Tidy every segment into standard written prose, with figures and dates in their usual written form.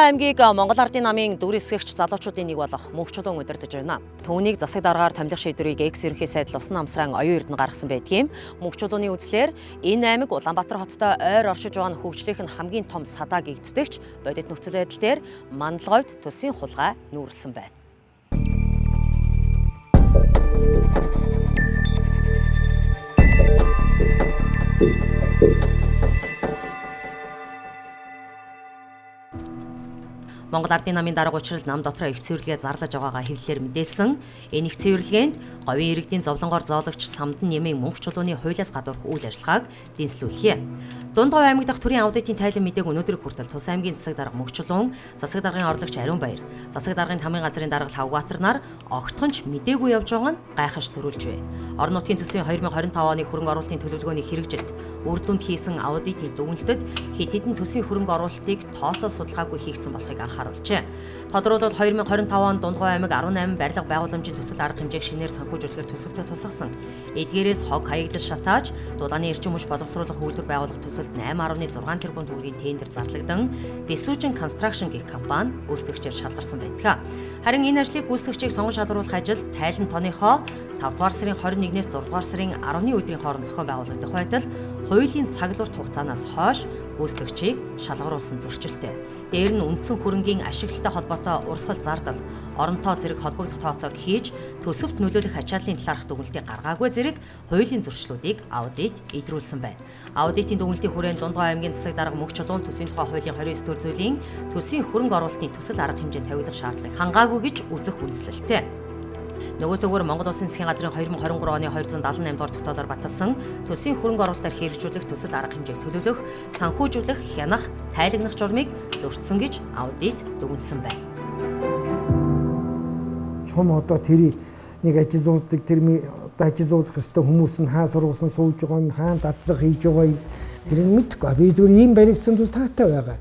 аймгийг Монгол Ардын намын дүр эсгэгч залуучуудын нэг болох Мөнх Чулуун удирдах байна. Түүнийг засаг даргаар томилох шийдвэрийг экс ерөнхий сайд Усан Намсран оюун эрдэнэ гаргасан байдгийн. Мөнх Чулууны үзлээр энэ аймаг Улаанбаатар хоттой ойр оршиж байгаа нь хөгжлийнх нь хамгийн том садаа гэгддэгч бодит нөхцөл байдал дээр Мандлговьд төсвийн хулгай нүүрлсэн байна. Монгол Ардын намын дарга учрал нам дотроо их цэвэрлэгээ зарлаж байгаагаа хэвлэлээр мэдээлсэн. Энэ их цэвэрлэгээнд говийн иргэдийн зовлонгоор зоологч Самдан Нэмийн Мөнх Чулууны хуулиас гадуурх үйл ажиллагааг дэнслүүллээ. Дундгов аймаг дахь төрийн аудитын тайлан мэдээг өнөөдөр хүртэл Тус аймгийн засаг дарга Мөнх Чулуун, засаг даргын орлогч Ариун Баяр, засаг даргын тамгын газрын дарга Хавгаатар нар огтхонч мэдээгүй явж байгаа нь гайхаж төрүүлж байна. Орон нутгийн төсвийн 2025 оны хөрөнгө оруулалтын төлөвлөгөөний хэрэгжилт үр дүнд хийсэн аудитын дүгнэлтэд хэд хэдэн төсвийн хөрөнгө оруулалтыг тооцоо судалгаагүй хийгдсэн болохыг харуулжээ. Тодорхойлбол 2025 онд Дундгов аймаг 18 барилга байгууламжийн төсөл арга хэмжээг шинээр санхүүжүүлэхээр төсөвтэй тусгасан. Эдгээрээс хог хаягдал шатааж, дулааны эрчим хүч боловсруулах үйлдвэр байгуулах төсөлд 8.6 тэрбум төгрөгийн тендер зарлагдан Бисүүжин Construction гэх компани гүйцэтгэгчээр шалгарсан байдаг. Харин энэ ажлыг гүйцэтгэгчийг сонгон шалгаруулах ажил тайлан тооныхоо 5 дугаар сарын 21-ээс 6 дугаар сарын 10-ны өдрийн хооронд зохион байгуулагдах байтал хуулийн цаглуурт хугацаанаас хойш гүйцэтгэгчийг шалгаруулсан зөрчилтэй. Дээр нь үндсэн хөрөнгийн ашиглалтай холбоотой урсгал зардал, оронтой зэрэг холбогдох тооцоог хийж төсөвт нөлөөлөх ачааллын талаарх дүгнэлтийг гаргаагүй зэрэг хуулийн зөрчлүүдийг аудит илрүүлсэн байна. Аудитын дүгнэлтийн хүрээнд Дундгов аймгийн засаг дарга Мөнх Чулуун төсвийн тухай хуулийн 29 төр зүйлийн төсвийн хөрөнгө оруулалтын төсөл арга хэмжээ тавигдах шаардлагыг хангаагүй гэж үзэх үндэслэлтэй. Нөгөө төгөөр Монгол Улсын засгийн газрын 2023 оны 278 дугаар тогтоолоор баталсан төсвийн хөрөнгө оруулалтаар хэрэгжүүлэх төсөл арга хэмжээг төлөвлөх, санхүүжүүлэх, хянах, тайлагнах журмыг зөрчсөн гэж аудит дүгнсэн байна. Чом одоо тэрий нэг ажил зуулдаг тэрми одоо ажил зуулах хэвээр хүмүүс нь хаа сургуулсан сууж байгаа юм, хаан дадцаг хийж байгаа юм тэрийг мэдгүй. Би зүгээр ийм баригдсан тул таатай байгаа.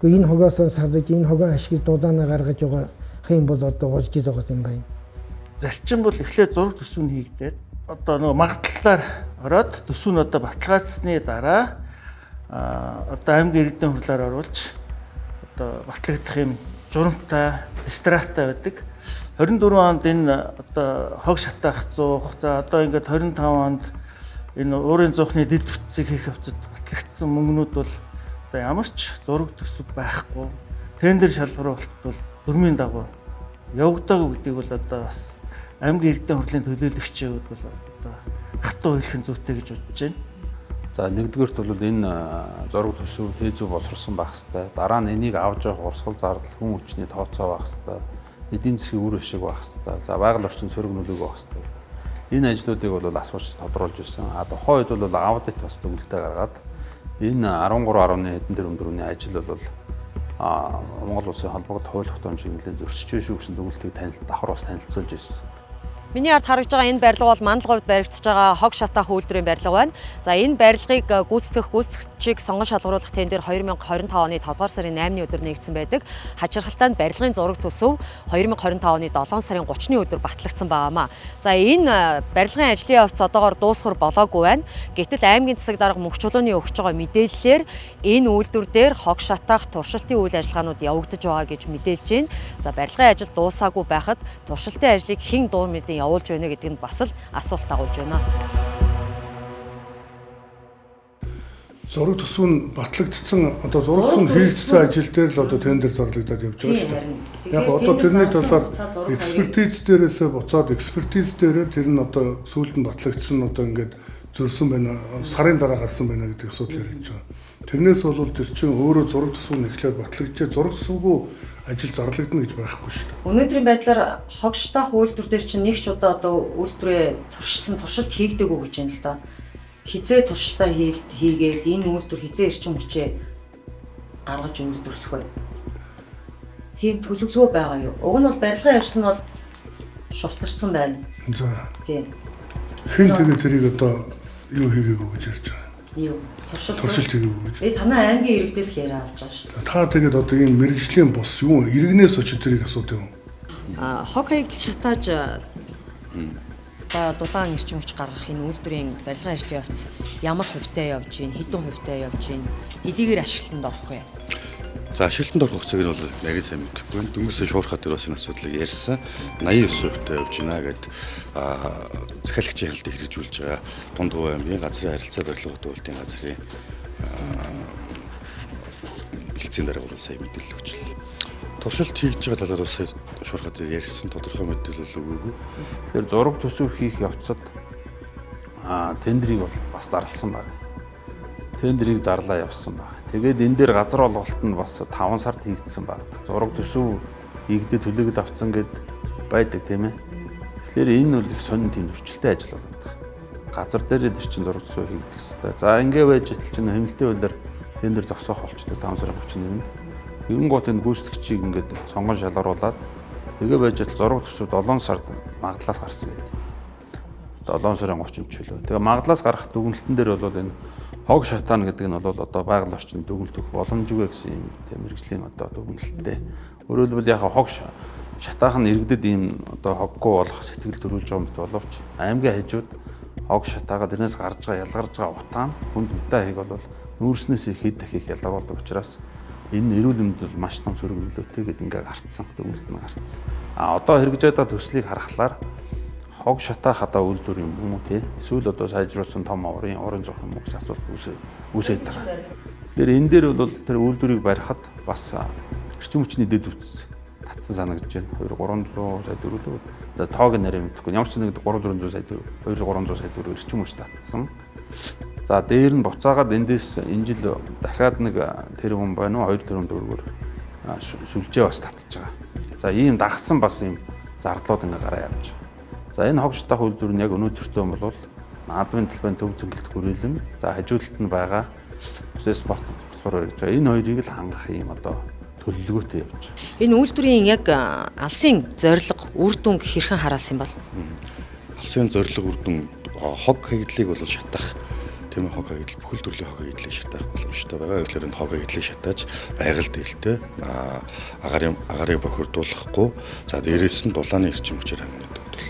Гэхдээ энэ хогоос садаж энэ хогоо ашиг дулаанаа гаргаж байгаа хэм бол одоо болж байгаа юм байна. Зарчим бол эхлээд зураг төсөв нь хийгдээд одоо нөгөө магадлалаар ороод төсөв нь одоо баталгаажсны дараа одоо аймгийн иргэдийн хурлаар оруулж одоо батлагдах юм журамтай дистраттай байдаг. 24 онд энэ одоо хог шатаах зуух, за одоо ингээд 25 онд энэ уурын зуухны дэд бүтцийг хийх явцад батлагдсан мөнгнүүд бол одоо ямар ч зураг төсөв байхгүй. Тендер шалгаруулалт бол дүрмийн дагуу явагдаагүй гэдгийг бол одоо бас аймгийн иргэдийн хурлын төлөөлөгчид бол одоо хатуу хэлэх зүйтэй гэж бодож байна. За нэгдүгээрт бол энэ зураг төсөв тээзүү боловсрсон байх хэвээр. Дараа нь энийг авч явах урсгал зардал хүн хүчний тооцоо байх хэвээр. Эдийн засгийн үр ашиг байх хэвээр. За байгаль орчин сөрөг нөлөөг байх хэвээр. Энэ ажлуудыг бол асууж тодруулж ирсэн. Тухайн үед бол аудит бас дүгнэлтээ гаргаад энэ 13.1 тэрбум төгрөгийн ажил бол Монгол Улсын холбогдох хууль тогтоомжийг нэлээд зөрчиж байна шүү гэсэн дүгнэлтийг давхар бас танилцуулж ирсэн. Миний ард харагдж байгаа энэ барилга бол Мандлговьд баригдаж байгаа хог шатаах үйлдвэрийн барилга байна. За энэ барилгыг гүйцэтгэгчийг сонгон шалгаруулах тендер 2025 оны 5 дугаар сарын 8-ны өдөр нэгдсэн байдаг. Хачирхалтанд барилгын зураг төсөв 2025 оны 7 сарын 30-ны өдөр батлагдсан байгаамаа. За энэ барилгын ажлын явц одоогоор дуусгар болоогүй байна. Гэтэл аймгийн засаг дарга Мөнх Чулууны өгч байгаа мэдээллээр энэ үйлдвэр дээр хог шатаах туршилтын үйл ажиллагаанууд явагдаж байгаа гэж мэдээлж байна. За барилгын ажил дуусаагүй байхад туршилтын ажлыг хэн дуур мэдэн явуулж байна гэдэг нь бас л асуулт агуулж байна. Зураг төсөв нь батлагдсан одоо зураг төсөв нь хийгдсэн ажил дээр л одоо тендер зарлагдаад явж байгаа шүү дээ. Яг одоо тэрний талаар экспертиз дээрээсээ буцаад экспертиз дээрээ тэр нь одоо сүүлд нь батлагдсан одоо ингээд зөрсөн байна. Сарын дараа гарсан байна гэдэг асуудал ярьж байгаа. Тэрнээс бол тэр чинь өөрөө зураг төсөв нь эхлээд батлагдчихээ зураг төсөвгүй ажил зарлагдана гэж байхгүй шүү дээ. Өнөөдрийн байдлаар хог шатаах үйлдвэр дээр чинь нэг ч удаа одоо үйлдвэрээ туршилт хийгдэггүй гэж байна л да. Хизээ туршилтаа хийгээд энэ үйлдвэр хизээ эрчим хүчээ гаргаж үйлдвэрлэх бай. Тийм төлөвлөгөө байгаа юу? Уг нь бол барилгын ажил нь бол шултарсан байна. За. Тийм. Хэн тэгээд тэрийг одоо юу хийгээгүй гэж ярьж байгаа. Юу? Туршилт хийгээгүй гэж. Танай аймгийн иргэдээс л яриа авч байгаа шүү дээ. Та тэгээд одоо энэ мэрэгжлийн бус юу иргэнээс очиж тэрийг асуудаг юм. Хог хаягдал шатааж дулаан эрчим хүч гаргах энэ үйлдвэрийн барилгын ажлын явц ямар хувьтай явж байна, хэдэн хувьтай явж байна, эдийгээр ашиглалтанд орох вэ? За ашиглалтанд орох хугацааг нь бол нарийн сайн мэдэхгүй байна. Дөнгөсөө шуурхаа дээр бас энэ асуудлыг ярьсан. 89% явж байна гэд захиалагчийн харилцааг хэрэгжүүлж байгаа Дундгов аймгийн газрын харилцаа барилга хөтөлбөрийн газрын хэлцээний дарга бол сайн мэдээлэл өгчлээ. Туршилт хийж байгаа талаар бас шуурхаа дээр ярьсан тодорхой мэдээлэл өгөөгүй. Тэгэхээр зураг төсөв хийх явцад тендерийг бол бас зарласан байна. Тендерийг зарлаа явсан байна. Тэгээд энэ дээр газар олголт нь бас 5 сард хийгдсэн байна. Зураг төсөв хийгдээ төлөгд авцсан гэд байдаг тийм ээ. Тэгэхээр энэ бол их сонин тийм зөрчилтэй ажил болдог. Газар дээр дээр чинь зураг төсөв хийгдэх хэрэгтэй. За ингээ байж итэл чинь хэмнэлтийн хуулиар тендер зогсоох болчтой 5 сарын 31-нд. Тэгэн гот энэ гүйцэтгэгчийг ингээд сонгон шалгаруулад тэгээ байж итэл зураг төсөв 7 сард магадлаас гарсан байдаг. 7 сарын 30-нд чөлөө. Тэгээ магадлаас гарах дүгнэлтэн дээр бол энэ хог шатаан гэдэг нь бол одоо байгаль орчны дүгнэлт өгөх боломжгүй гэсэн юм тийм мэрэгжлийн одоо дүгнэлттэй. Өөрөөр хэлбэл яг хог шатаах нь иргэдэд ийм одоо хоггүй болох сэтгэл төрүүлж байгаа мэт боловч аймгийн хажууд хог шатаагаа тэрнээс гарч байгаа ялгарч байгаа утаа хүнд мэдээ хийх бол нүүрснээс их хэд дахих ялгардаг учраас энэ эрүүл мэндэд бол маш том сөрөг нөлөөтэй гэдэг ингээд гарцсан дүгнэлт нь гарцсан. Одоо хэрэгжиж байгаа төслийг харахаар хог шатаах одоо үйлдвэр юм уу те эсвэл одоо сайжруулсан том урын зурх юм уу гэсэн асуулт үүсээд байгаа. Тэгэхээр энэ дээр бол тэр үйлдвэрийг барихад бас эрчим хүчний дэд үтс татсан санагдаж байна. 200-300 сая төгрөг. За тоог нэрээ мэдэхгүй. Ямар ч нэг 300-400 сая төгрөг, 200-300 сая төгрөг эрчим хүч татсан. За дээр нь буцаагаад эндээс энэ жил дахиад нэг тэрбум байна уу 2 тэрбум төгрөгөөр сүлжээ бас татчих байгаа. За ийм дагсан бас ийм зардлууд ингээ гараа явж байгаа. За энэ хог шатаах үйлдвэр нь яг өнөөдөртөө бол наадмын талбайн төв зөнгөлт хүрээлэн за хажуудалд нь байгаа спорт спортоор гэж байгаа. Энэ хоёрыг л хангах юм одоо төлөвлөгөөтэй явж байгаа. Энэ үйлдвэрийн яг алсын зорилго үр дүн хэрхэн хараасан бол? Алсын зорилго үр дүн хог хаягдлыг бол шатах тийм хог хаягдл бүхэл төрлийн хог хаягдлыг шатах боломжтой байгаа. Тэгэхээр энэ хог хаягдлыг шатааж байгаль дээлтэй агаарыг бохирдуулахгүй за дээрээс нь дулааны эрчим хүчээр хангана гэдэг бол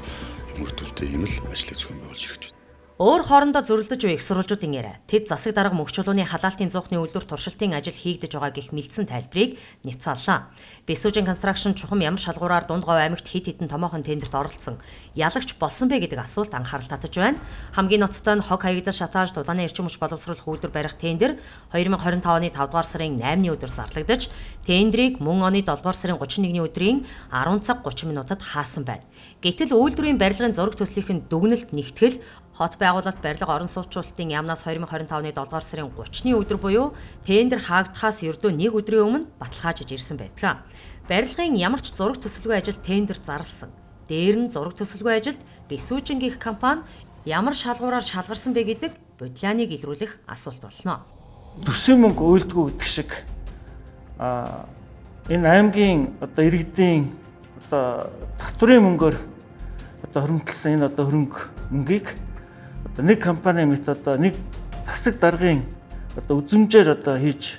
мөрдөлтэй ийм л ажлыг зохион байгуулж хэрэгжиж байна. Өөр хоорондоо зөрөлдөж буй их сурвалжуудын яриа. Тэд засаг дарга мөнх чулууны халаалтын зуухны үйлдвэр туршилтын ажил хийгдэж байгаа гэх мэлдсэн тайлбарыг няцааллаа. Бисүүжин констракшн чухам ямар шалгуураар Дундгов аймагт хэд хэдэн томоохон тендерт оролцсон ялагч болсон бэ гэдэг асуулт анхаарал татаж байна. Хамгийн ноцтой нь хог хаягдал шатааж дулааны эрчим хүч боловсруулах үйлдвэр барих тендер 2025 оны 5 дугаар сарын 8-ны өдөр зарлагдаж, тендерийг мөн оны 7 дугаар сарын 31-ний өдрийн 10 цаг 30 минутад хаасан байна. Гэтэл үйлдвэрийн барилгын зураг төслийнхэн дүгнэлт нэгтгэл хот байгуулалт барилга орон сууцчлалтын яамнаас 2025 оны 7 дугаар сарын 30-ны өдөр буюу тендер хаагдахаас ердөө 1 өдрийн өмнө баталгаажиж ирсэн байдаг. Барилгын ямар ч зураг төсөлгүй ажил тендер зарласан. Дээр нь зураг төсөлгүй ажилд Бисүүжин гэх компани ямар шалгуураар шалгарсан бэ гэдэг бодлооныг илрүүлэх асуулт болно. Төсвийн мөнгө уйлдгүй гэдэг шиг энэ аймгийн одоо иргэдийн одоо татврын мөнгөөр одоо хөрөмтөлсөн энэ одоо хөрөнгө мөнгийг одоо нэг компани мэт одоо нэг засаг даргын одоо үзмжээр одоо хийж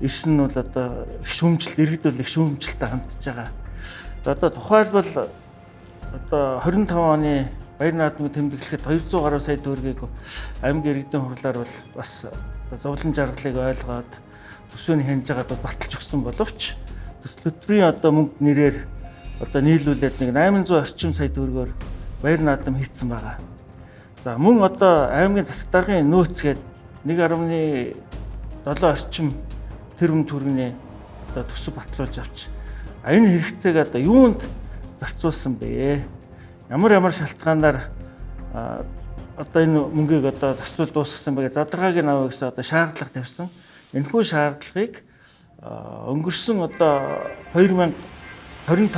ирсэн нь бол одоо их шүүмжлэлт иргэдэл их шүүмжлэлтэй хандж байгаа. Одоо тухайлбал одоо 25 оны баяр наадмыг тэмдэглэхэд 200 гаруй сая төгрөгийг аймгийн иргэдийн хурлаар бол бас одоо зовлон жаргалыг ойлгоод төсвийг хянаж байгаад баталж өгсөн боловч төслөтрийн одоо мөнгө нэрээр одоо нийлүүлээд нэг 800 орчим сая төгрөгөөр баяр наадам хийцэн байгаа. За мөн одоо аймгийн засаг даргын нөөцгээд 1.7 орчим тэрбум төгрөгийн одоо төсөв батлуулж авч энэ хэрэгцээг одоо юунд зарцуулсан бэ? Ямар шалтгаанаар одоо энэ мөнгийг одоо зарцуул дуусгасан бэ гэж задаргааг нь аваа гэсэн одоо шаардлага тавьсан. Энэхүү шаардлагыг өнгөрсөн одоо 2025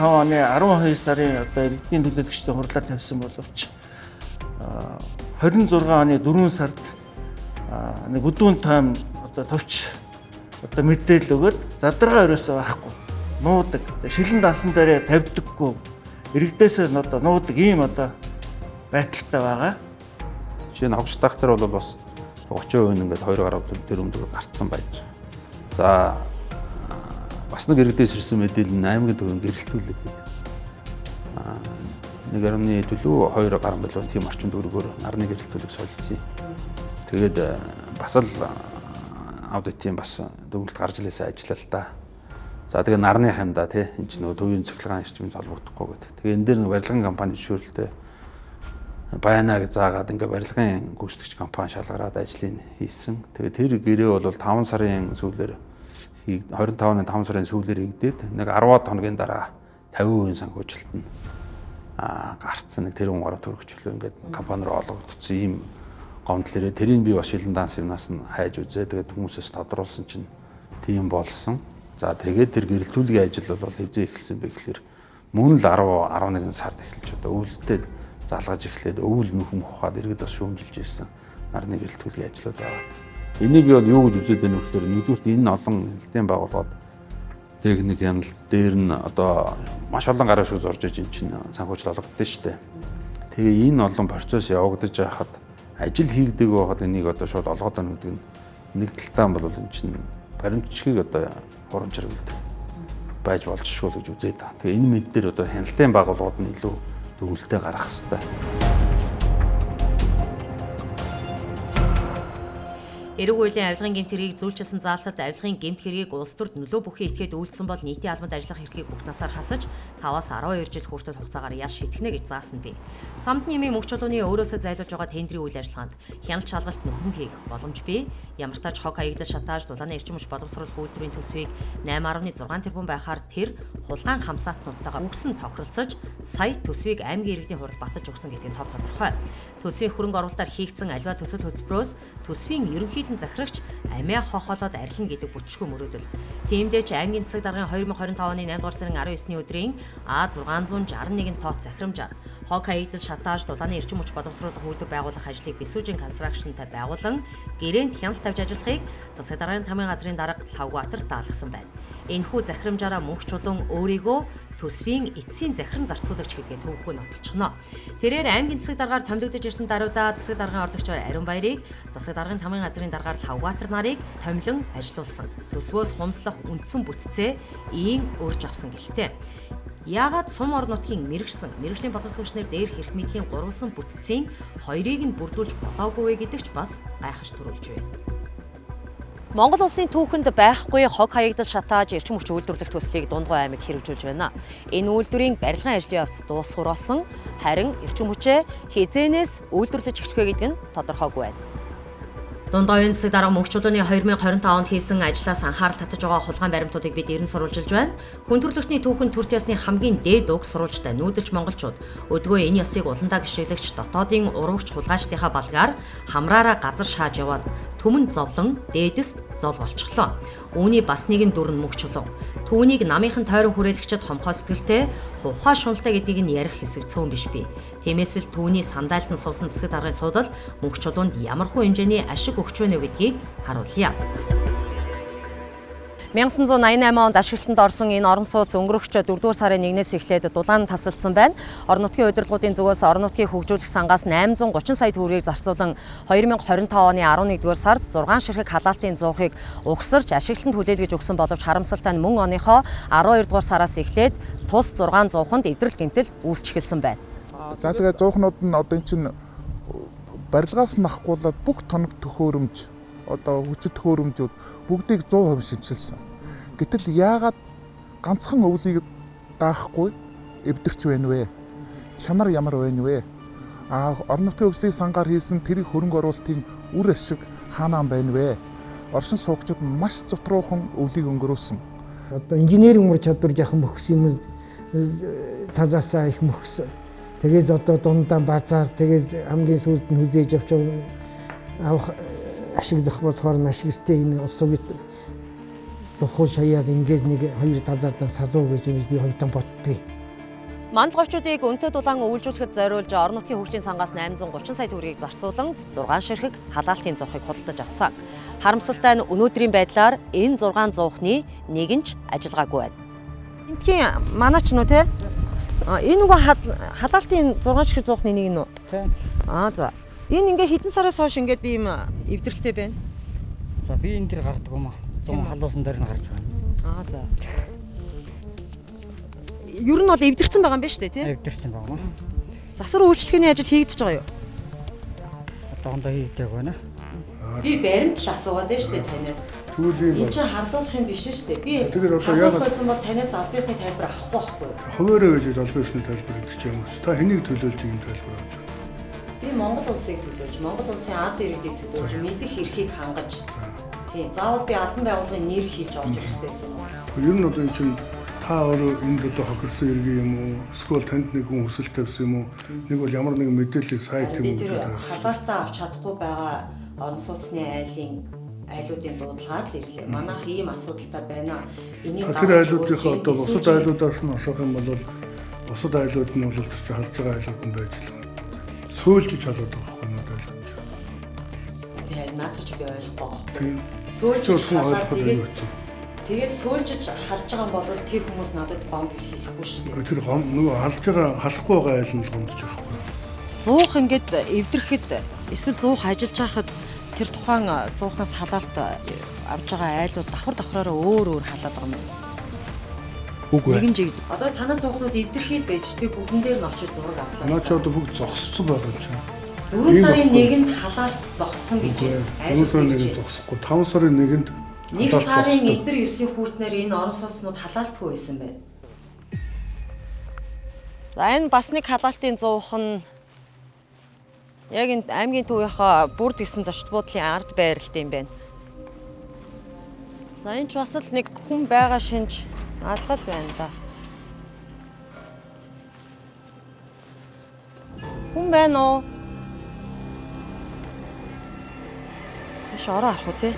оны 12 сарын одоо иргэдийн төлөөлөгчдийн хурлаар тавьсан боловч 26 оны 4 сард нэг өдүүн тойм одоо товч одоо мэдээлэл өгөөд задаргаа өрөөсөө байхгүй нуудаг шилэн даасан дээр тавьдаггүй иргэдээс одоо нуудаг ийм одоо байдалтай байгаа. Жишээ нь хог шатаах дээр бол бас 30% ингээд 2 гаруй тэрбум төгрөг гарцсан байж. За бас нэг иргэдээс ирсэн мэдээлэл нь аймгийн төвөнд гэрэлтүүлээд байдаг. 1.4 2 гаруй болов тийм орчим төгрөгөөр нарны гэрэлтүүлэг солилцсон. Тэгээд бас л аудитын бас дүгнэлт гарч ирсэн ажиллаа л да. За тэгээ нарны хамдаа тий энэ чинь нөгөө төвийн цахилгаан эрчимд холбогдохгүй гэдэг. Тэгээ энэ дээр нэг барилгын компани зөвшөөрөлтэй байна гэж заагаад ингээ барилгын гүйцэтгэгч компани шалгараад ажлыг хийсэн. Тэгээ тэр гэрээ бол 5 сарын сүүлээр 25-ны 5 сарын сүүлээр хийгдээд нэг 10-аад хоногийн дараа 50% санхүүжилт нь гарцсан нэг тэрүүн гаруй төгрөгчлөө ингээд компани руу олгогдсон ийм гомдол ирээ. Тэрийг би бас шилэн данс юмнаас нь хайж үзээ. Тэгээд хүмүүсээс тодруулсан чинь тийм болсон. За тэгээд тэр гэрэлтүүлгийн ажил бол хизээ эхэлсэн бэ гэхээр мөн л 10-11 сард эхэлж одоо өвөлтөд залгаж эхлээд өвөл нөхөн ухаад иргэд бас шүүмжилж ирсэн нарны гэрэлтүүлгийн ажлууд байгаа. Энийг би бол юу гэж үзээд байна вэ гэхээр нэгдүгürt энэ олон хэлтийн байгууллагууд техник хяналт дээр нь одоо маш олон гараа шүү зорж иж эн чинь санхүүжил олгогдсон шүү дээ. Тэгээ энэ олон процесс явагдаж байхад ажил хийгдэг байхад энийг одоо шууд олгоод байна гэдэг нь нэг талтаа бол энэ чинь баримтчгийг одоо хурамчралд байж болж шүү гэж үзээд байна. Тэгээ энэ мэд дээр одоо хяналтын байгууллагууд нь илүү төвлөлтөй гарах хэрэгтэй. Эрэг үеийн авилгын гэмт хэргийг зөвлөжсэн заалтад авилгын гэмт хэргийг улс төрд нөлөө бүхий этгээд үйлдсэн бол нийтийн албанд ажиллах эрхийг бүх насаар хасаж 5-аас 12 жил хүртэл хугацаагаар ял шийтгэнэ гэж заасан бэ. Самд нэмийн мөнгө чулууны өөрөөсөө зайлуулж байгаа тендерийн үйл ажиллагаанд хяналт шалгалт нөхөн хийх боломж бий. Ямар ч тач хог хаягдал шатааж дулааны эрчим хүч боловсруулах үйлдвэрийн төсвийг 8.6 тэрбум байхаар тэр хулгайн хамсаатнуудтайгаа үгсэн тохиролцож сая төсвийг аймгийн иргэдийн хурал баталж өгсөн гэдэг нь тодорхой. Төсвийн хөрөнгө оруулалтаар хийгдсэн альва төсөл хөтөлбөрөөс төсвийн ерөнхийлөн захирагч амиа хохолоод арилна гэдэг бүчгүй мөрөөдөл. Тиймдээ ч аймгийн засаг даргын 2025 оны 8 дугаар сарын 19-ний өдрийн А661 тооц захирамжаар хог хаягдал шатааж дулааны эрчим хүч боловсруулах үйлдвэр байгуулах ажлыг Бисүүжин констракшнтай байгуулан гэрээнд хяналт тавьж ажиллахыг засаг даргын тамгын газрын дарга Лавбаатар даалгасан байна. Энэхүү захирамжаараа мөнх чулуун өөрийгөө төсвийн эцсийн захиран зарцуулагч гэдгээ төвөггүй нотолчихно. Тэрээр аймгийн засаг даргаар томилогдож ирсэн даруйдаа засаг даргын орлогч Ариун Баярыг, засаг даргын тамгын газрын даргаар Лавбаатар нарыг томилон ажилуулсан. Төсвөөс хумслах үндсэн бүтцээ ийн өрж авсан гэлтэй. Яагаад сум орон нутгийн мэрэгжлийн боловсруучнаар дээрх эрх мэдлийн гурвалсан бүтцийн хоёрыг нь бүрдүүлж болоогүй вэ гэдэг ч бас гайхаж төрүүлж байна. Монгол улсын түүхэнд байхгүй хог хаягдал шатааж эрчим хүч үйлдвэрлэх төслийг Дундгой аймаг хэрэгжүүлж байна. Энэ үйлдвэрийн барилгын ажлын явц дуусгар болсон, харин эрчим хүчээ хизээнээс үйлдвэрлэж эхлэх вэ гэдэг нь тодорхойгүй байна. Дундгойн засаг дарга мөнх чулууны 2025 онд хийсэн ажлаас анхаарал татаж байгаа хулгайн баримтуудыг бид эрен сурвалжилж байна. Хүн төрөлхтний түүхэн төр ёсны хамгийн дээд уг сурвалжтай нүүдэлч монголчууд өдгөө энэ ёсыг уландаа гიშгэлэгч дотоодын уруугч хулгайчдынхаа балгаар хамраараа газар шааж яваад төмөн зовлон дээдэс зол болчихлоо. Үүний бас нэгэн дүр нь мөнх чулуу. Түүнийг намынхан тойрон хүрээлэгчд хомхоо сэтгэлтэй хувхаа шуналтай гэдгийг нь ярих хэсэг цөөн биш бий. Тиймээс л түүний сандалтан суусан засаг даргын судал мөнх чулуунд ямархуу хэмжээний ашиг өгч байна гэдгийг харуулъя. 1988 онд ашиглалтанд орсон энэ орон сууц өнгөрөгч 4-р сарын 1-ээс эхлээд дулаан тасалдсан байна. Орон нутгийн удирдлагуудын зүгээс орон нутгийг хөгжүүлэх сангаас 830 сая төгрөгийг зарцуулан 2025 оны 11-р сард 6 ширхэг халаалтын зуухыг угсарч ашиглалтанд хүлээлгэж өгсөн боловч харамсалтай нь мөн оныхоо 12-р сараас эхлээд тус 6 зууханд эвдрэл гэмтэл үүсч эхэлсэн байна. За тэгээ зуухнууд нь одоо эн чинь барилгаас нь ахгуулаад бүх тоног төхөөрөмж одоо хүчит төхөөрөмжүүд бүгдийг 100% шинжилсэн. Гэтэл яагаад ганцхан өвлийг даахгүй эвдэрч байна вэ? Чанар ямар байна вэ? Орон нутгийн хөгжлийн сангаар хийсэн тэрийг хөрөнгө оруулалтын үр ашиг хаанаа байна вэ? Оршин суугчид маш зутруухан өвлийг өнгөрөөсөн. Одоо инженерийн мөр чадвар жахан мөхс юм тазаасаа их мөхс. Тэгээд одоо дундаа базаар тэгээд хамгийн сүүлд нь хүзээж авч авах ашиг зохицохоор ашигстэй энэ усыг тухайн шаяад ингээд нэг хоёр тазаардан сазуу гэж би хоёртон боддгийг. Мандалговчдыг өнтөд дулаан үйлжүүлэхэд зориулж орон нутгийн хөгжлийн сангаас 830 сая төгрөгийг зарцуулан 6 ширхэг халаалтын зуухыг худалдаж авсан. Харамсалтай нь өнөөдрийн байдлаар энэ 6 зуухны нэг нь ч ажиллагаагүй байна. Эндхийн манаач нү те? Энэ нөгөө халаалтын 6 ширхэг зуухны нэг нь үү? Тийм. За. Энэ ингээ хэдэн сараас хойш ингээд ийм эвдрэлтэй байна? За би энэ дэр гардаг юм аа. 100 халуусан дээр нь гарч байна. За. Ер нь бол эвдэрсэн байгаа юм байна шүү дээ, тийм? Эвдэрсэн байгаа юм. Засвар үйлчлэгээний ажил хийгдэж байгаа юу? Одоохондоо хийгдэг байна. Би баримт асуугаад байна шүү дээ танаас. Тэгвэл ийм энэ чинь харлуулах юм биш шүү дээ. Би тэгээд одоо харлуулах байсан бол танаас аль биесний тайлбар авахгүй байхгүй. хуваараа гэж аль биесний тайлбар гэдэг чинь юм. Та хэнийг төлөөлж ийм тайлбар авч байна? Би Монгол улсыг төлөөлж, Монгол улсын ард иргэдийг төлөөлж, мэдих эрхийг хангаж. Тийм. Заавал би албан байгууллагын нэр хийж орж ирэх хэрэгтэй байсан юм. Ер нь одоо энэ чинь та өөрөө энд одоо хохирсан иргэн юм уу? Эсвэл танд нэг хүн хүсэл тавьсан юм уу? Нэг бол ямар нэгэн мэдээллийг сайт юм уу? Би тэр халаалтаа авч чадахгүй байгаа орон сууцны айлуудын дуудлагаар л ирлээ. Манайх ийм асуудалтай байна. Энийг тэр айлуудынхаа одоо бусад айлуудаас нь асуух юм бол бусад айлууд нь бол тэр чинь халж байгаа айлууд нь байж л байна. Сөүлжиж халаад байгаа байхгүй юу айлууд. Тэгээд наадч би ойлгохгүй. Тийм. Сөүлжиж халаад тэгээд сөүлжиж халж байгаа бол тэр хүмүүс надад гомдол хийхгүй шүү дээ. Тэр гом нөгөө халж байгаа халахгүй байгаа айл нь л гомдож байгаа байхгүй. Зуух ингээд эвдрэхэд эсвэл зуух ажиллаж байхад тэр тухайн зуухнаас халаалт авж байгаа айлууд давхраараа өөр халаад байгаа юм байна. Үгүй ээ. Нэгэн жиг. Одоо танай зуухнууд эвдэрхийл байж би бүгдэн дээр нь очиж зураг авлаа. Наа ч одоо бүгд зогсцсон байгаа юм чинь. 4 сарын 1-нд халаалт зогссон гэж байна. 4 сарын 1-нд зогсохгүй. 5 сарын 1-нд 1 сарын 9-ийн хүүтнээр энэ орон сууцнууд халаалтгүй байсан байна. За энэ бас нэг халаалтын зуух нь яг энэ аймгийн төвийнхөө бүрд гисэн зочд буудлын ард байралт юм байна. За энэ ч бас л нэг хүн байгаа шинж алгал байна да. Хүн байна уу? Маш ороо арах уу те?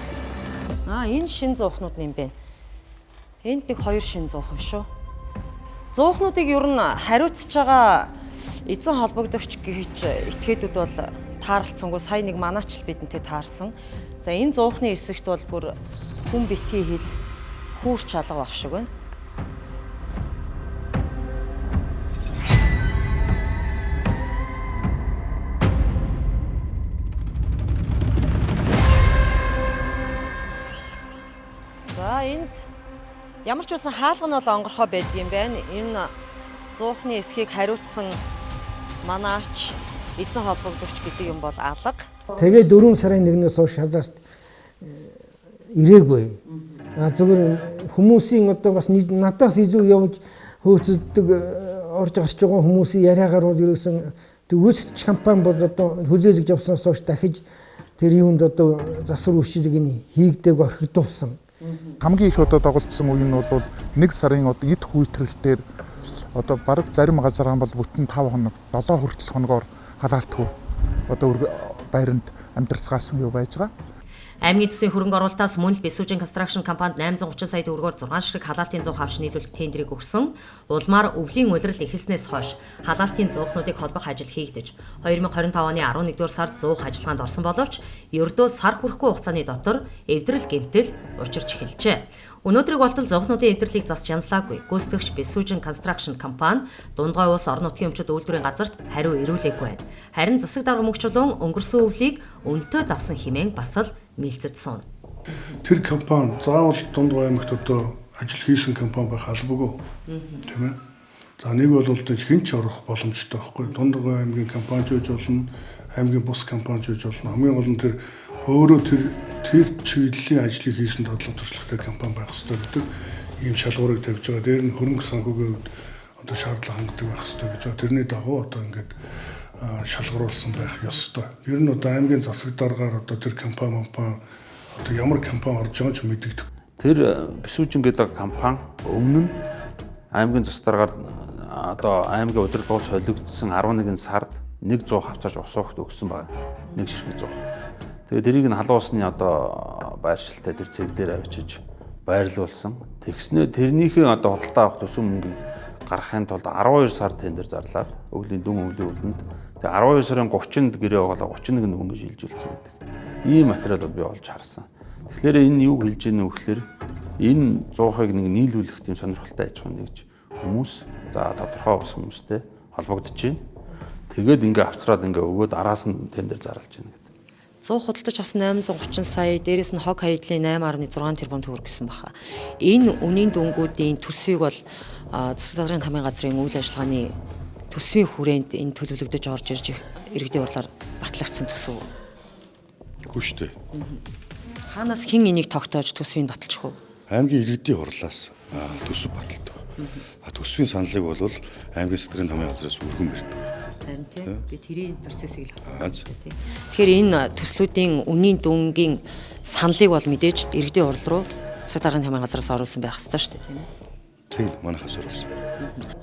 Энэ шин зуухнууд юм байна. Энд нэг 2 шин зуух шүү. Зуухнуудыг ер нь хариуцж байгаа эзэн холбогдогч гэж этгээдүүд бол таарлцсангүй сая нэг манаач л бидэнтэй таарсан. За энэ зуухны эсэгт бол бүр хүн битгий хэл хүүрч алга байх шиг байна. За энд ямар ч байсан хаалга нь бол онгорхоо байдгийм байна. Энэ зуухны эсхийг хариуцсан манаач эзэн холбогдогч гэдэг юм бол алга. Тэгээ 4 сарын 1-ээс хойш хадаас ирээгүй. Зүгээр хүмүүсийн одоо бас надаас илүү явж хөөцөддөг орж гарч байгаа хүмүүсийн яриагаар бол ерөөсөн төвөөсч компани бол одоо хүзээлж явснаас хойш дахиж тэр юунд одоо засвар үйлчлэг нь хийгдэг орхигдуулсан. Хамгийн их одоо дагуулсан үе нь бол 1 сарын одоо эд хүйтрэлтээр одоо бараг зарим газар бол бүтэн 5 хоног 7 хүртэл хоногоор халаалтгүй одоо байранд амьдарцгаасан юу байж байгаа. Аймгийн засгийн хөрөнгө оруулалтаас мөн л Бисүүжин Construction компанид 830 сая төгрөгөөр 6 ширхэг халаалтын зуух авч нийлүүлэх тендерийг өгсөн. Улмаар өвлийн улирал эхэлснээс хойш халаалтын зуухнуудыг холбох ажил хийгдэж 2025 оны 11-р сард зуух ажиллагаанд орсон боловч ердөө сар хүрэхгүй хугацааны дотор эвдрэл гэмтэл учирч эхэлжээ. Өнөөдрийг болтол зуухнуудын эвдэрлийг засч янзлаагүй. Гүйцэтгэгч Бисүүжин Construction компани Дундгой улс орон нутгийн өмчөд үйлдвэрийн газарт хариу ирүүлээгүй байна. Харин засаг дарга мөнгөчлөн өнгөрсөн өвлийг өнтөө давсан хэмээн бас л мэлцэдсэн. Тэр компани заавал Дундгой аймагт одоо ажил хийсэн компани байх албагүй. Тийм ээ. За нэг бол хэн ч орох боломжтой байхгүй. Дундгой аймгийн компани ч үж болно, аймгийн бус компани ч үж болно. Хамгийн гол нь тэр өөрөө тэр чиглэлийн ажлыг хийсэн бодлого туршлагатай компани байх хэрэгтэй гэдэг ийм шалгуурыг тавьж байгаа. Дээр нь хөрөнгө санхүүгийн хувьд одоо шаардлага хангадаг байх хэрэгтэй гэж байгаа. Тэрний дагуу одоо ингээд шалгаруулсан байх ёстой. Ер нь одоо аймгийн засаг даргаар одоо тэр компани одоо ямар компани орж байгааг ч мэддэг. Тэр Бисүүжин гэдэг компани өмнө нь аймгийн засаг даргаар одоо аймгийн удирдлагын солигдсон 11 сард 1 100 хавцааж усуухт өгсөн байна. 1 ширхэг 100. Тэгээд тэрийг нь халуусны одоо байршилтай тэр цэг дээр авчиж байрлуулсан. Тэгснээр тэрнийхээ одоо худалдаа авах төсөв мөнгийг гаргахын тулд 12 сар тендер зарлаад өвлийн дүн өвлийн үлдэнд тэгээ 12 сарын 30-нд гэрээ оголоо 31-нд мөнгө шилжүүлсэн гэдэг. Ийм материалууд би олж харсан. Тэгэхээр энэ юу хэлж ийнэ вэ гэхээр энэ 100-ыг нэг нийлүүлэх тийм сонирхолтой аж ахуйн нэгж хүмүүс за тодорхой ус хүмүүстэй холбогдож байна. Тэгээд ингээ авцраад ингээ өгөөд араас нь тендер зарлаж байна. 100 худалдаж авсан 830 сая, дээрээс нь хог хаягдлын 8.6 тэрбум төгрөг гэсэн баха. Энэ үнийн дүнгуудын төсвийг бол засаг даргын хамын газрын үйл ажиллагааны төсвийн хүрээнд энэ төлөвлөгдөж орж ирж иргэдийн урлаар батлагдсан төсөв. Үгүй шүү дээ. Хаанаас хэн энийг тогтоож төсвийг баталчих вэ? Аймгийн иргэдийн хурлаас төсөв баталдаг. Төсвийн саналыг бол аймгийн сэтрийн тамирын газраас өргөн барьдаг. Харин тийм би тэрийн процессыг л Аз. асуусан тийм. Тэгэхээр энэ төслүүдийн үнийн дүнгийн саналыг бол мэдээж иргэдийн хурл руу засаг даргын тамирын газраас оруулсан байх ёстой шүү дээ тийм ээ. Тийм манайхаас оруулсан.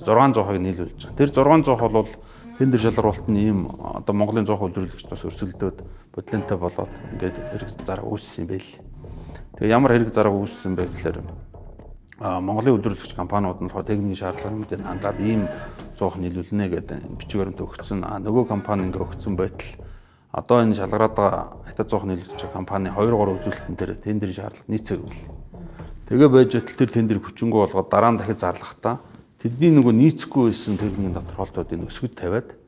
600-ыг нийлүүлж байгаа. Тэр 600 бол тендер шалгаруулалт нь ийм одоо Монголын 100 үйлдвэрлэгч бас өрсөлдөөд бодлонтой болоод ингээд хэрэг зарга үүссэн юм байл. Тэгээ ямар хэрэг зарга үүссэн бэ гэхээр Монголын үйлдвэрлэгч компаниуд нь техникийн шаардлагуудыг хангаад ийм 100 нийлүүлнэ гэдэг бичиг баримт өгсөн. Нөгөө компани ингээ өгсөн байтал одоо энэ шалгараад байгаа хятад 100 нийлүүлэгч компани 2-3 үзүүлэлтэн дээр тендерийн шаардлага нийцээгүй. Тэгээ байж байтал тэр тендер хүчингү болгоод дараа нь дахиж зарлахдаа тэдний нөгөө нийцэхгүй байсан техникийн тодорхойлолтуудыг өсгөд тавиад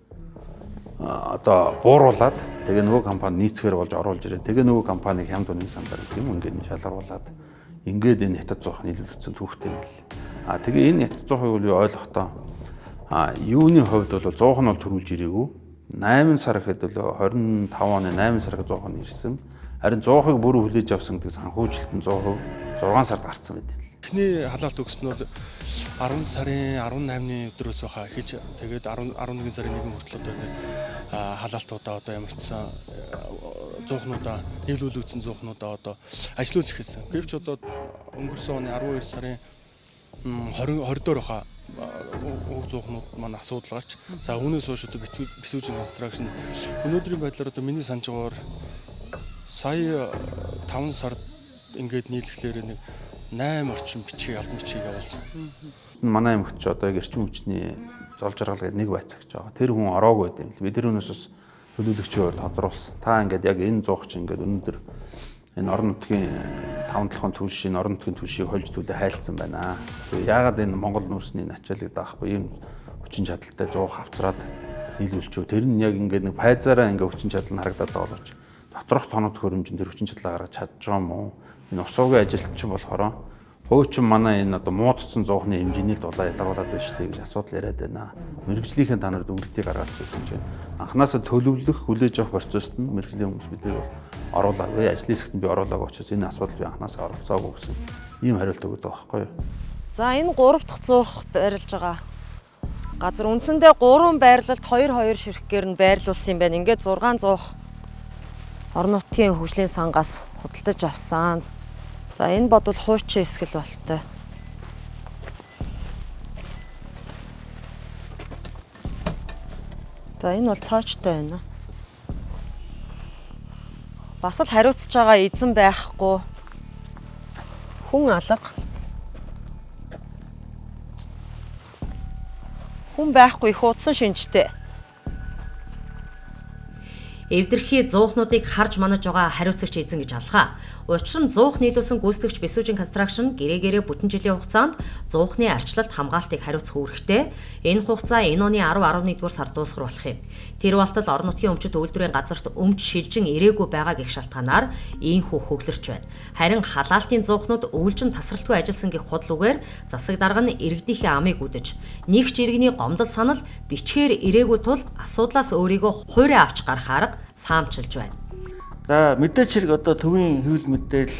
одоо бууруулад тэгээ нөгөө компани нийцгээр болж оруулж ирээ. Тэгээ нөгөө компаниг хямд үнийн сандар тийм үнэгээр шалгаруулад ингээд энэ хятад 100 нийлүүлсэн түүхтэй юм л. Тэгээ энэ хятад 100-ыг бол ойлгохдоо юуны хувьд бол 100 нь бол төрүүлж ирээгүй. 8 сар гэхэд бол 25 оны 8 сар 100 нь ирсэн. Харин 100-ыг бүр хүлээж авсан гэдэг санхүүжилт нь 100% 6 сард гарсан байт. Эхний халаалт өгсөн нь бол 10 сарын 18-ны өдрөөс баха эхэлж тэгээд 11 сарын 1 хүртэл одоо ингээд халаалтуудаа одоо ямар ч сан зуухнуудаа нийлүүлүүлсэн зуухнуудаа одоо ажиллуулж эхэлсэн. Гэвч одоо өнгөрсөн оны 12 сарын 20 дээр баха уг зуухнууд маань асуудал гарч за үүнээс хойш одоо бисүүжин констракшн өнөөдрийн байдлаар одоо миний санджгаар сая 5 сард ингээд нийлэхлээр нэг 8 орчим бичиг албан бичиг явуулсан. Манай аймагт ч одоо эрчим хүчний зол жаргал гэдэг нэг байцаагч байгаа. Тэр хүн ороогүй байт юм л. Бид тэр хүнээс бас төлөөлөгчөөр тодруулсан. Та ингээд яг энэ 100 чинь ингээд өнөөдөр энэ орон нутгийн 5-7 түлшийн орон нутгийн түлшийг хольж түлээ хайлтсан байна. Тэгээ яагаад энэ Монгол нүрсний начаалыг даахгүй ийм хүчин чадалтай 100 хавцраад нийлүүлчихв. Тэр нь яг ингээд нэг пайзаараа ингээд хүчин чадал нь харагдаад байгаа боловч доторх тоног хөрөмжин тэр хүчин чадлаа гаргаж чадж байгаа юм уу? Энэ усуугийн ажилтнч болохоор хуучин манай энэ одоо муудсан 100-ны хэмжээний л дулаа ялгаруулад байна шүү дээ гэж асуудал яриад байна. Мэргэжлийнхэн та нарт өнгөлтийг гаргаж ирсэн чинь анханасаа төлөвлөх хүлээж авах процессд нь мэргэжлийн хүмүүс бидний оруулаагүй ажлын хэсэгт би оруулаагүй учраас энэ асуудал би анханасаа оролцоогүй гэсэн ийм хариулт өгöd байгаа байхгүй юу. За энэ 3 дахь 100 байрлаж байгаа газар үндсэндээ 3 байрлалд 2 ширхгээр нь байрлуулсан юм байна. Ингээд 600 орон нутгийн хөгжлийн сангаас худалдаж авсан. За энэ бодвол хуучин эсгэл болтой. За энэ бол цоочтой байна. Бас л хариуцж байгаа эзэн байхгүй. Хүн алга. Хүн байхгүй их удсан шинжтэй. Эвдэрхий зуухнуудыг харж манаж байгаа хариуцагч эзэн гэж алхаа. Учир нь зуух нийлүүлсэн гүйцэтгэгч бисүүжин констракшн гэрээ бүтэн жилийн хугацаанд зуухны арчлалт хамгаалтыг хариуцах үүрэгтэй. Энэ хугацаа энэ оны 10-11-р сард дуусгар болох юм. Тэр болтол орон нутгийн өмчит үйлдвэрийн газарт өмч шилжин ирээгүй байгаа гэх шалтгаанаар ийхүү хөглөрч байна. Харин халаалтын зуухнууд өвлжин тасралтгүй ажилласан гэх худлуугаар засаг дарга нь иргэдийнхээ амыг үдэж, нэгч иргэний гомдол санал бичгээр ирээгүй тул асуудлаас өөрийгөө хуурай авч гарах арга саамчилж байна. За мэдээч хэрэг одоо төвийн хэвлэл мэдээлэл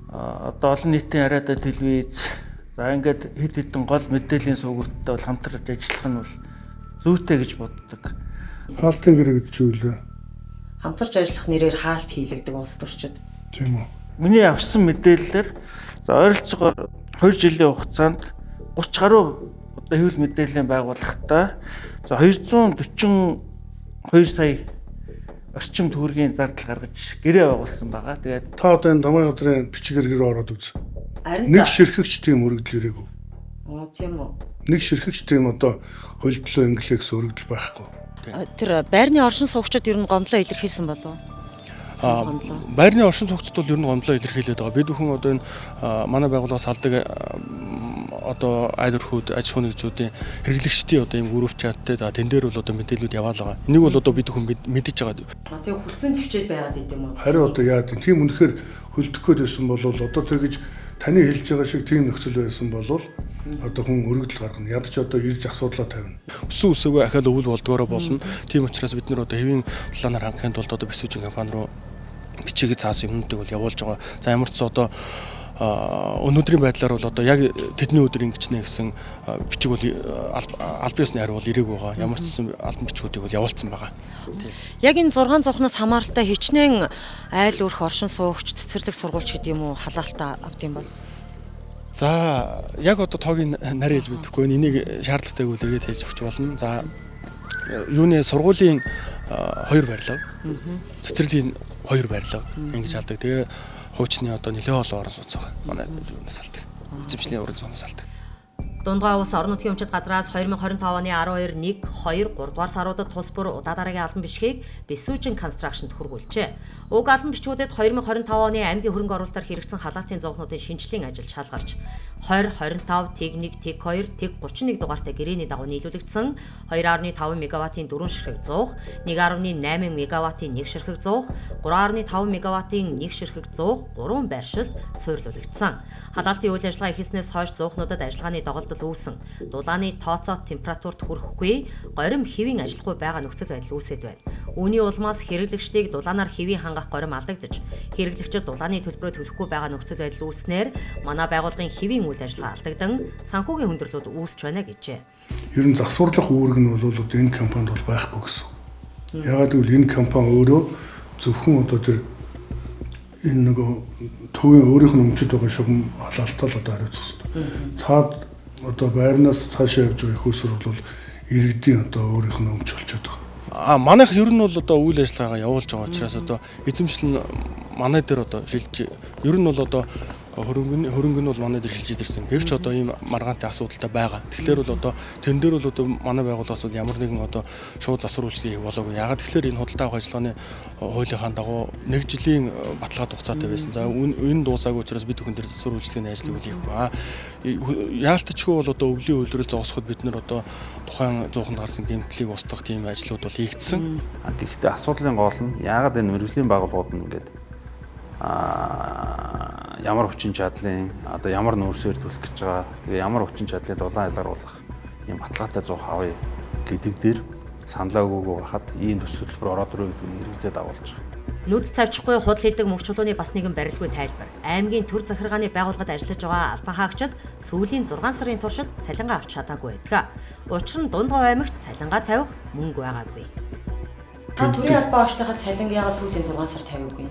одоо олон нийтийн яриатай телевиз за ингээд хэд хэдэн гол мэдээллийн сувгуудтай бол хамтарч ажиллах нь бол зүйтэй гэж боддог. Хаалтын гэрээ гэдэг чинь үлээ. Хамтарч ажиллах нэрээр хаалт хийлэгдэг улс төрчид. Тийм үү. Миний авсан мэдээллээр за ойролцоогоор 2 жилийн хугацаанд 30 гаруй одоо хэвлэл мэдээллийн байгууллагатай за 242 сая орчим төгрөгийн зардал гаргаж гэрээ байгуулсан байгаа. Тэгээд Та одоо энэ дамын газрын бичгээр гэр ороод үз. Нэг ширхэгч тийм өргөдөл ирээгүй. Тийм үү. Нэг ширхэгч тийм одоо хөлдлөө инглэкс өргөдөл байхгүй. Тэр байрны оршин суугчид ер нь гомдлоо илэрхийлсэн болов уу? Байрны оршин суугчид бол ер нь гомдлоо илэрхийлээд байгаа. Бид бүхэн одоо энэ манай байгууллагаас алдаг одоо айл өрхүүд аж ахуйн нэгжүүдийн хэрэглэгчдийн одоо ийм групп чаттай тэн дээр бол одоо мэдээлүүд яваал байгаа. Энийг бол одоо бид бүхэн мэдэж байгаа. Тэгээ хүлцэн төвчээд байгаад идэм үү? Харин одоо яа тийм үнэхээр хөлдөх гээд байсан бол одоо тэгэж таны хэлж байгаа шиг тийм нөхцөл байсан бол одоо хүн өргөдөл гаргана. Ядч одоо ирж асуудлаа тавина. Өсөн өсөөгөө ахаал өвөл болдгоороо болно. Тийм учраас бид нар одоо хэвийн планаар хангахын тулд одоо бисүүжин компани руу бичиг цаасан юмнуудыг бол явуулж байгаа. За ямар ч одоо өнөөдрийн байдлаар бол одоо яг тэдний өдөр ингэчнэ гэсэн бичиг бол албан ёсны хариу бол ирээг байгаа. Ямар ч албан бичгүүдийг бол явуулсан байгаа. Яг энэ 6 цонхноос хамааралтай хичнээн айл өрх оршин суугч цэцэрлэг сургуульч гэдэг юм уу халаалтаа авд юм бол. За яг одоо тоогийн нарийн хэлж мэдэхгүй энийг шаардлагатайг үлээгээд хийж өгч болно. За юуны сургуулийн 2 барилга. Цэцэрлэгийн 2 барилга ингэж алдаг. Тэгээ хуучны одоо нэлээд олон орон сууц байгаа. Манай юунаас алдаг. Эзэмшлийн уран зохионоос алдаг. Дундгай улс орон нутгийн өмчит газраас 2025 оны 12-1, 2, 3 дугаар саруудад тус бүр удаа дараагийн албан бичгийг Бисүүжин Construction хүргүүлжээ. Уг албан бичгүүдэд 2025 оны аймгийн хөрөнгө оруулалтаар хэрэгцсэн халаатын зовхнуудын шинжилгээний ажил шалгарч 20, 25, Тэг 1, Тэг 2, Тэг 31 дугаартай гэрээний дагуу нийлүүлэгдсэн 2.5 мегаваттын 4 ширхэг 100, 1.8 мегаваттын 1 ширхэг 100, 3.5 мегаваттын 1 ширхэг 100, 3 байршилд суйрлуулагдсан. Халаалтын үйл ажиллагаа эхэлснээс хойш зуухнуудад ажиллагааны доголдол үүсэн. Дулааны тооцоо температурт хүрэхгүй, горим хэвийн ажиллахгүй байгаа нөхцөл байдал үүсэт байна. Үүний улмаас хэрэглэгчдийг дулаанаар хэвийн хангах горим алдагдаж, хэрэглэгчид дулааны төлбөрөө төлөхгүй байгаа нөхцөл байдал үүснээр манай байгууллагын хэвийн үйл ажиллагаа алдагдан санхүүгийн хүндрэлүүд үүсч байна гэжээ. Ер нь засварлах үүрэг нь бол одоо энэ компанид бол байхгүй гэсэн. Яагаад гэвэл энэ компани өөрөө зөвхөн одоо тэр энэ нөгөө төвийн өөрийнх нь өмчөд байгаа шугам халаалтаа л одоо хариуцах хэрэгтэй. Цаад одоо байрнаас цаашаа явж байгаа их усэр бол иргэдийн одоо өөрийнх нь өмч болчиход байгаа. Манайх ер нь бол одоо үйл ажиллагаагаа явуулж байгаа учраас одоо эзэмшил нь манай дээр одоо шилж ер нь бол одоо хөрөнгө нь бол манай дээр шилжиж ирсэн. Гэвч одоо ийм маргаантай асуудалтай байгаа. Тэгэхээр бол одоо тэрэн дээр бол одоо манай байгууллагаас бол ямар нэгэн одоо шууд засвар үйлчлэгээ хийх болоогүй. Ягаад тэгэхээр энэ худалдаа авах ажиллагааны хуулийнхаа дагуу 1 жилийн баталгаа хугацаатай байсан. За энэ дуусаагүй учраас бид бүхэн дээр засвар үйлчлэгээний ажлыг хийхгүй. Яалтчгүй бол одоо өвлийн үйлрэл зогсоход бид нар одоо тухайн зууханд гарсан гэмтлийг устгах тийм ажлууд бол хийгдсэн. Гэхдээ асуудлын гол нь яагаад энэ мэргэжлийн байгууллагууд нь ингээд ямар хүчин чадлын одоо ямар нүүрсээр төлөх гэж байгаа. Тэгээ ямар хүчин чадлыг дулаан ялгаруулах юм баталгаатай зуух авъя гэдэг дээр саналаа өгөөгүй байхад ийм төсөлбөр ороод ирэх гэдэг нь хэрэгцээ дагуулж байгаа. Нүд цавчихгүй худал хэлдэг мөнх чулууны бас нэгэн барилгүй тайлбар. Аймгийн төр захиргааны байгууллагад ажиллаж байгаа албан хаагчид сүүлийн 6 сарын туршид цалингаа авч чадаагүй байдаг. Учир нь Дундгай аймагт цалингаа тавих мөнгө байгаагүй. Та төрийн албан хаагчдынхаа цалингаа сүүлийн 6 сар тавиагүй.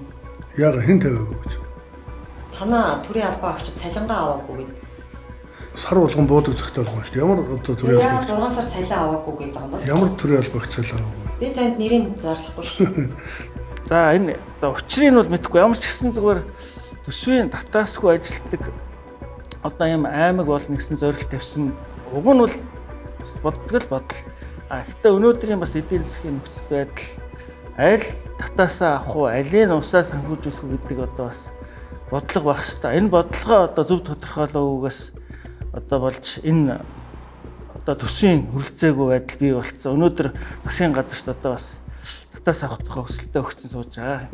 Яагаад хэн тавиагүй гэж? Танаа төрийн албан хаагчид цалингаа аваагүй гэдэг. Сар болгон буудаг цагтаа байгаа шүү дээ. Ямар одоо төрийн албан 6 сар цалин аваагүй гэдэг юм бол. Ямар төрийн албан хаагч цалин аваагүй? Би танд нэрийг зарлахгүй шүү. За энэ учрыг нь бол мэдэхгүй ямар ч гэсэн зүгээр төсвийн татаасгүй ажилтдаг одоо юм аймаг болно гэсэн зорилт тавьсан. Уг нь бол бас боддог л бодол. Гэхдээ өнөөдрийн бас эдийн засгийн нөхцөл байдал аль татаасаа авах уу, алийн усаа санхүүжүүлэх үү гэдэг одоо бас бодлого байх хэвээр. Энэ бодлогоо одоо зөв тодорхойлоогүй одоо болж энэ одоо төсвийн хүрэлцээгүй байдал бий болцсон. Өнөөдөр засгийн газарт одоо бас татаас авах хөсөлтөй өгсөн сууж байгаа.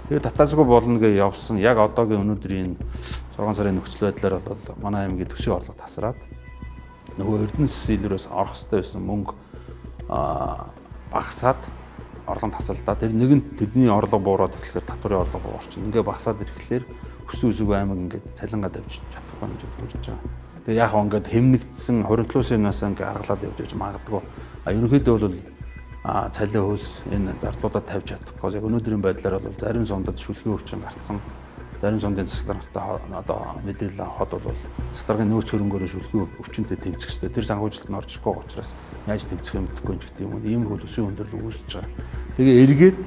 Тэгээ татаасгүй болно гэж явсан. Яг одоогийн өнөөдрийн 6 сарын нөхцөл байдлаар бол манай аймгийн төсвийн орлого тасраад нөгөө Эрдэнэс илрээс орох хэрэгтэй байсан мөнгө багасаад орлого тасалдаа. Тэр нэг нь тэдний орлого буураад ирэхээр татварын орлого буурчин. Ингээ багасаад ирэхлээр өсөө үсгүй аймаг ингээд цалингаа тавьж чадахгүй юм гэж үзэж байгаа. Тэгээ яг ингээд хэмнэгдсэн хоригдлууснаас ингээ аргалаад явж байж магадгүй. Ерөнхийдөө бол цалин хөөс энэ зардлуудад тавьж чадахгүй. Яг өнөөдрийн байдлаар бол зарим сумдад шүлгийн өвчин гарцсан. Зарим сумдын засаглалтаа одоо мэдээлэл авахд бол засаглалын нөөц хөрөнгөөр шүлгийн өвчнөд тэмцэх хэрэгтэй. Тэр санхүүжилт нь орж ирэхгүй учраас яаж тэмцэх юм гэдэггүй гэдэг юм. Ийм хөл өсвийн өндөрлөг үүсэж байгаа. Тэгээ эргээд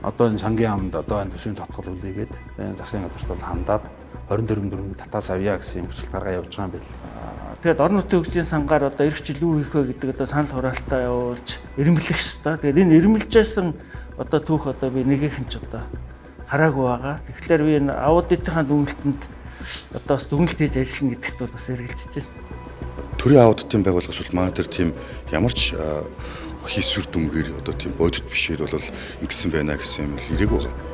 одоо энэ сангийн амд одоо энэ төсвийн тодтгол үлээгээд засгийн газарт бол хандаад 24 татаас авъя гэсэн юм хүсэлт гаргаа явуулж байгаа юм байна. Тэгээд орон нутгийн хөгжлийн сангаар одоо эх жил юу хийх вэ гэдэг одоо санал хураалтаа явуулж ирэмблэх ёстой. Тэгээд энэ ирэмэлжсэн одоо түүх одоо би нэгийнхэн ч одоо хараагүй байгаа. Тэгэхээр би энэ аудитынхаа дүгнэлтэнд одоо бас дүгнэлт хийж ажиллана гэдэгт бол бас эргэлзэж байна. Төрийн аудитын байгууллагч бол манай дээр тийм ямар ч хийсвэр дүнгээр одоо тийм бодит бишээр бол ингэсэн байна гэсэн юм ирээгүй байгаа.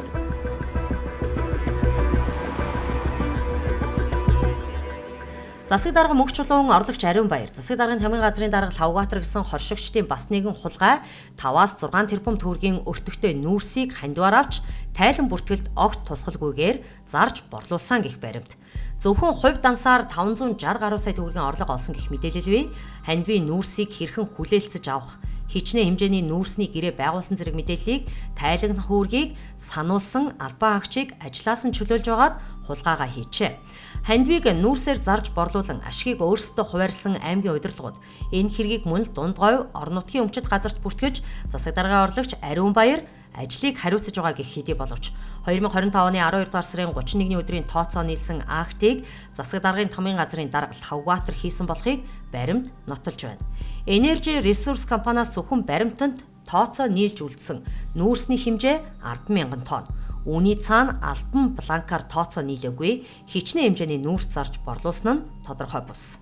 Засаг дарга мөнх чулуун орлогч Ариун Баяр, засаг даргын тамгын газрын дарга Лавбаатар гэсэн хоршигчдын бас нэгэн хулгай 5-6 тэрбум төгрөгийн өртөгтэй нүүрсийг хандиваар авч тайлан бүртгэлд огт тусгалгүйгээр зарж борлуулсан гэх баримт. Зөвхөн хувь дансаар 560 гаруй сая төгрөгийн орлого олсон гэх мэдээлэл бий. Хандивын нүүрсийг хэрхэн хүлээлцэж авах, хичнээн хэмжээний нүүрсний гэрээ байгуулсан зэрэг мэдээллийг тайлагнах үүргийг сануулсан албан агчийг ажлаас нь чөлөөлж байгаад хулгайгаа хийчээ. Хандивыг нүүрсээр зарж борлуулан ашгийг өөрсдөө хуваарлсан аймгийн удирдлагууд энэ хэргийг мөн л дунд говь орон нутгийн өмчит газарт бүртгэж засаг даргын орлогч Ариун Баяр ажлыг хариуцаж байгаа гэх хэдий боловч 2025 оны 12 дугаар сарын 31-ний өдрийн тооцоо нийлсэн актыг засаг даргын тамгын газрын дарга Лавбаатар хийсэн болохыг баримт нотолж байна. Energy Resource компаниас зөвхөн баримтанд тооцоо нийлж үлдсэн нүүрсний хэмжээ 10,000 тонн. Үүний цаана альбан бланкаар тооцоо нийлээгүй хичнээн хэмжээний нүүрс зарж борлуулсан нь тодорхой бус.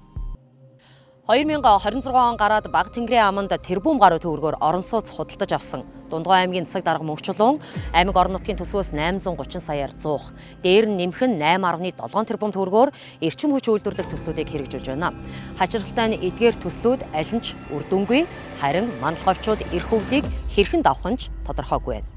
2026 он гараад Баг Тэнгэрийн аманд тэрбум гаруй төгрөгөөр орон сууц худалдаж авсан Дундгой аймгийн засаг дарга мөнх чулуун аймаг орон нутгийн төсвөөс 830 саяар 100, дээр нь нэмэх нь 8.7 тэрбум төгрөгөөр эрчим хүч үйлдвэрлэх төслүүдийг хэрэгжүүлж байна. Хачирхалтай нь эдгээр төслүүд аль нь ч үр дүнгүй, харин мандал говьчууд эрх өвлийг хэрхэн давах нь тодорхойгүй байна.